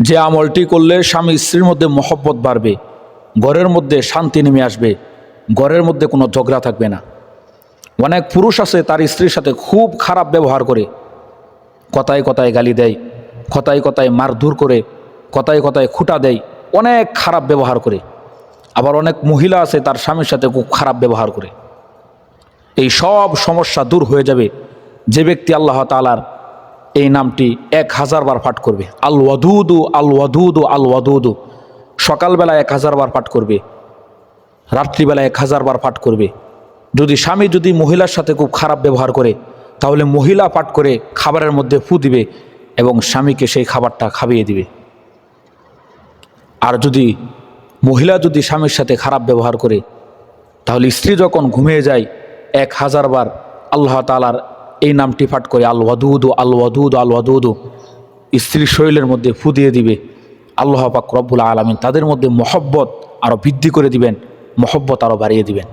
যে আমলটি করলে স্বামী স্ত্রীর মধ্যে মহব্বত বাড়বে, ঘরের মধ্যে শান্তি নেমে আসবে, ঘরের মধ্যে কোনো ঝগড়া থাকবে না। অনেক পুরুষ আছে তার স্ত্রীর সাথে খুব খারাপ ব্যবহার করে, কথায় কথায় গালি দেয়, কথায় কথায় মারধর করে, কথায় কথায় খুঁটা দেয়, অনেক খারাপ ব্যবহার করে। আবার অনেক মহিলা আছে তার স্বামীর সাথে খুব খারাপ ব্যবহার করে। এই সব সমস্যা দূর হয়ে যাবে যে ব্যক্তি আল্লাহ তাআলার এই নামটি 1000 বার পাঠ করবে। আল ওয়াদুদু আল ওয়াদুদু আল ওয়াদুদু। সকালবেলা 1000 বার পাঠ করবে, রাত্রিবেলা 1000 বার পাঠ করবে। যদি স্বামী যদি মহিলার সাথে খুব খারাপ ব্যবহার করে, তাহলে মহিলা পাঠ করে খাবারের মধ্যে ফু দিবে এবং স্বামীকে সেই খাবারটা খাইয়ে দিবে। আর যদি মহিলা যদি স্বামীর সাথে খারাপ ব্যবহার করে, তাহলে স্ত্রী যখন ঘুমিয়ে যায় 1000 বার আল্লাহ তাআলার এই নামটি পাঠ করে আল ওয়াদুদু আল ওয়াদুদু আল ওয়াদুদু স্ত্রীর শরীরের মধ্যে ফু দিয়ে দিবে। আল্লাহ পাক রব্বুল আলামিন তাদের মধ্যে মহব্বত আরও বৃদ্ধি করে দিবেন, মহব্বত আরও বাড়িয়ে দিবেন।